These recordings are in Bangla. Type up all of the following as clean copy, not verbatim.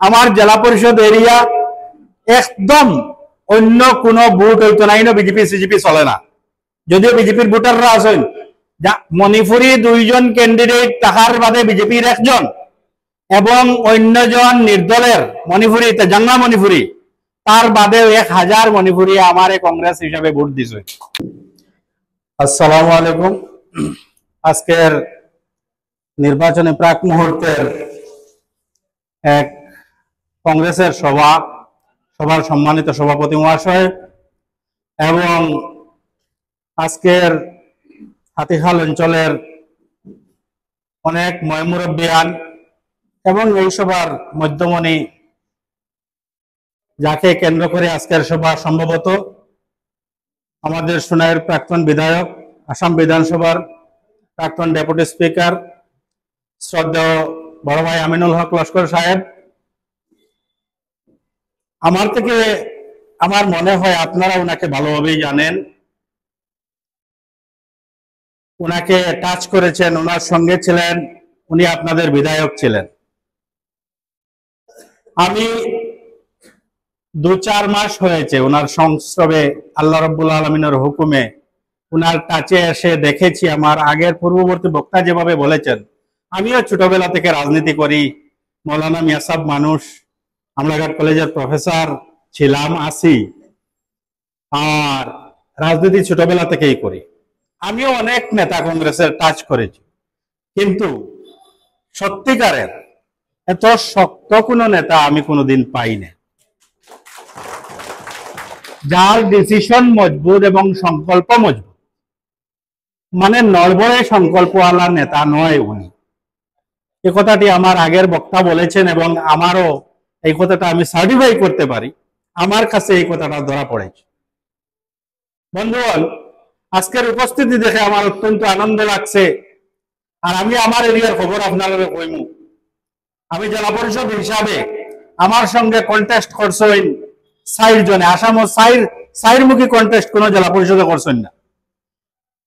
আমার জেলা পরিষদ এরিয়া একদম অন্য কোন ভোট হইতো না, বিজেপি সিজিপি চলে না। যদিও বিজেপির ভোটাররা আছেন, মণিপুরি 2 জন ক্যান্ডিডেট তাহার বাদে বিজেপির 1 জন এবং অন্যজন নির্দলের মণিপুরি জাঙ্গা মণিপুরি, তার বাদেও 1000 মণিপুরি আমারে কংগ্রেস হিসাবে ভোট দিছে। আসসালামু আলাইকুম। আজকের নির্বাচনে প্রাক মুহূর্তের এক কংগ্রেসের সভার সম্মানিত সভাপতি মহাশয় এবং আজকের হাতিহাল অঞ্চলের অনেক ময়মুরব্বিয়ান এবং এই সভার মধ্যমণি, যাকে কেন্দ্র করে আজকের সভা, সম্ভবত আমাদের সোনাইয়ের প্রাক্তন বিধায়ক, আসাম বিধানসভার প্রাক্তন ডেপুটি স্পিকার শ্রদ্ধেয় বড় ভাই আমিনুল হক লস্কর সাহেব, আমার মনে হয় আপনারা ওনাকে ভালোভাবেই জানেন, ওনাকে টাচ করেছেন, ওনার সঙ্গে ছিলেন, উনি আপনাদের বিধায়ক ছিলেন। আমি 2-4 মাস হয়েছে ওনার সংস্রবে আল্লাহ রাব্বুল আলামিনের হুকুমে ওনার কাছে এসে দেখেছি। আমার আগের পূর্ববর্তী বক্তা যেভাবে বলেছেন, আমিও ছোটবেলা থেকে রাজনীতি করি, মৌলানা মিয়াসাব মানুষ, আমলাঘাট কলেজের প্রফেসর ছিলাম, আছি, আর রাজনীতি ছোটবেলা থেকেই করি। আমিও অনেক নেতা কংগ্রেসের টাচ করেছি, কিন্তু সত্যিকারের এত শক্ত কোনো নেতা আমি কোনোদিন পাই না, যার ডিসিশন মজবুত এবং সংকল্প মজবুত। মানে নড়বড়ে সংকল্পওয়ালা নেতা নয় উনি। এই কথাটি আমার আগের বক্তা বলেছেন এবং আমারও এই কথাটা আমি সার্টিফাই করতে পারি, আমার কাছে এই কথাটা ধরা পড়েছে। বন্ধুগণ, আজকের উপস্থিতি দেখে আমার অত্যন্ত আনন্দ লাগছে। আর আমি আমার এরিয়ার খবর আপনাদের কইমু। আমি জেলা পরিষদ হিসাবে আমার সঙ্গে কন্টেস্ট করছেন 4 জনে। আসামও 4মুখী কন্টেস্ট কোন জেলা পরিষদে করছেন না।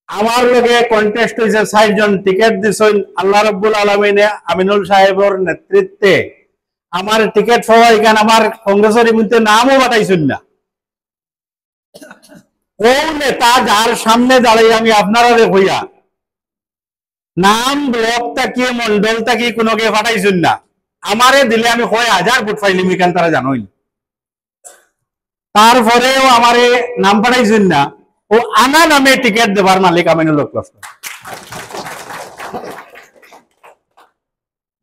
আমার লগে কন্টেস্ট হয়েছে 4 জন, টিকিট দিছেন আল্লাহ রাব্বুল আলামিনে আমিনুল সাহেবের নেতৃত্বে। আমার টিকিট পাওয়া এখানে আমার কংগ্রেসের মধ্যে নামও বাতাইছেন না। ও নেতা যার সামনে দাঁড়িয়ে আমি আপনারা হইয়া নাম ব্লক তাকিয়ে মন্ডল তাকিয়ে কোনোকে ফাটাইছেন না। আমারে দিলে আমি 1000 ভোট পাইলিম, এখান তারা জানোই। তারপরেও আমারে নাম পাঠাইছেন না। ও আনা নামে টিকিট দেবার মালিক আমিনুল হক লস্কর।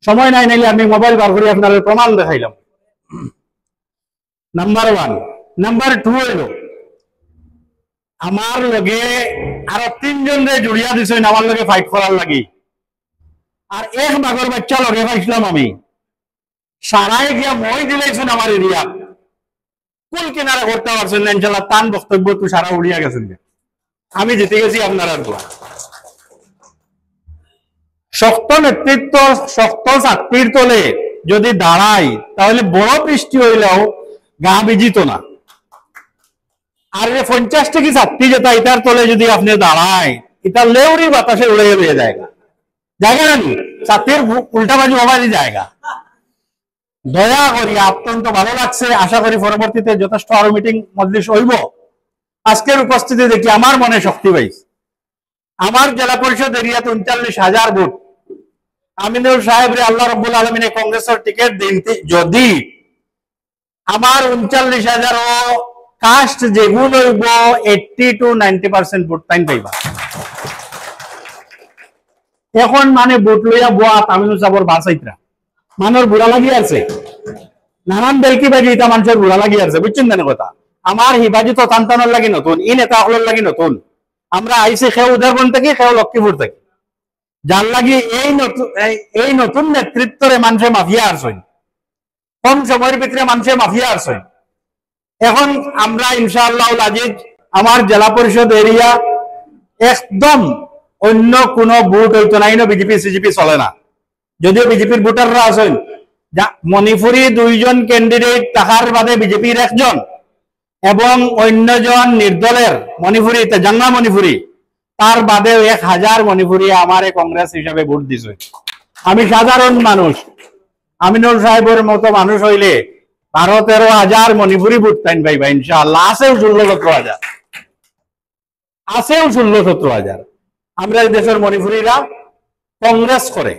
সময় নাই, নাইলে আমি মোবাইল বার করে আপনার প্রমাণ দেখাইলাম। নাম্বার 1। নাম্বার 2 হইল আমার লগে আরো 3 জনরে জড়িয়া দিছেন আমার লগে ফাইট করার লাগি। আর এক বাগর বাচ্চা লগে পাইছিলাম আমি, সারাই গিয়া মই দিলাইছেন আমার এরিয়া, কুল কিনারা করতে পারছেন না। ইনশাল্লাহ তান বক্তব্য তো সারা উড়িয়া গেছেন। আমি জিতে গেছি আপনারা। শক্ত নেতৃত্ব, শক্ত ছাত্রীর তলে যদি দাঁড়াই, তাহলে বড় বৃষ্টি হইলেও গা বিজিত না। আর 50 টাকি ছাত্রী যেটা এটার তলে যদি আপনি দাঁড়ায়, এটা লেউরি বাতাসে উড়ে বেরিয়ে জায়গা জায়গা না, ছাত্রীর উল্টাবাজি হবারই জায়গা। দয়া করি, অত্যন্ত ভালো লাগছে। আশা করি পরবর্তীতে যথেষ্ট আরো মিটিং মজলিস হইব। আজকের উপস্থিতি দেখি আমার মনে শক্তি পাইছে। আমার জেলা পরিষদ এরিয়াতে 39,000 ভোট। আমিনুল সাহেবরে আল্লাহ রাব্বুল আলামিনে কংগ্রেসের টিকিট দিন, যদি আমার 39,000 কাস্ট যেগুলো হইব 80 to 90% ভোট টাইম পাইবা। এখন মানে ভোট লইয়া বোয়া আমিনুল সাহেবর বাসাইতরা মানুষ বুড়া লাগিয়ে আছে, নানান বেলকি বাজি এটা মানুষের বুড়া লাগিয়ে আছে, বুঝছেন না কথা। আমার হিবাজি তো তান্তানোর লাগি নতুন, ই নেতা হলের লাগি নতুন। আমরা আইসি খেউ উদারবন থেকে, খেউ লক্ষ্মীপুর থেকে, যার লাগি এই নতুন নেতৃত্বরে মানুষে মাফিয়া আসছেন, কম সময়ের ভিতরে মানুষে মাফিয়া আসছেন। এখন আমরা ইনশাআল্লাহ আজিজ আমার জেলা পরিষদ এরিয়া একদম অন্য কোনো ভোট হইতো না, বিজেপি সিজিপি চলে না। যদিও বিজেপির ভোটাররা আছেন, মণিপুরি 2 জন ক্যান্ডিডেট তাহার বাদে বিজেপির 1 জন এবং অন্যজন নির্দলের মণিপুরি জাঙ্গা মণিপুরি, তার বাদেও 1000 মণিপুরি আমারে কংগ্রেস হিসাবে ভোট দিছে। আমি সাধারণ মানুষ, আমিনুল সাহেবের মতো মানুষ হইলে 12-13 হাজার মণিপুরি ভোট পাইন ভাইবা ইনশাআল্লাহ। আছেও 16-17 হাজার, আছেও 16-17 হাজার। আমরা দেশের মণিপুরীরা কংগ্রেস করে,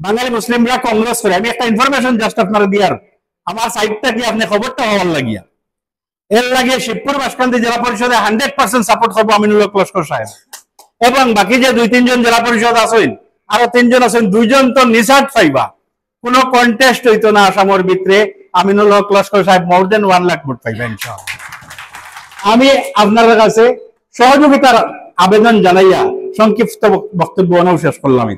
বাঙালি মুসলিমরা কংগ্রেস করে। আমি একটা ইনফরমেশন জাস্ট আপনারা দিয়ার, আমার সাইডটা কি আপনি খবরটা হওয়ার লাগিয়া এর লাগে শিবপুর বাসকান্দি জেলা পরিষদে 100% সাপোর্ট করবো আমিনুল হক লস্কর সাহেব, এবং বাকি যে 2-3 জন জেলা পরিষদ আছেন, আরো 3 জন আছেন, 2 জন তো নিষাদ পাইবা, কোনো কন্টেস্ট হইতো না আসামের ভিতরে। আমিনুল হক লস্কর সাহেব মোর দেন 1 লাখ ভোট পাইবা ইনশাআল্লাহ। আমি আপনাদের কাছে সহযোগিতার আবেদন জানাইয়া সংক্ষিপ্ত বক্তব্য শেষ করলাম।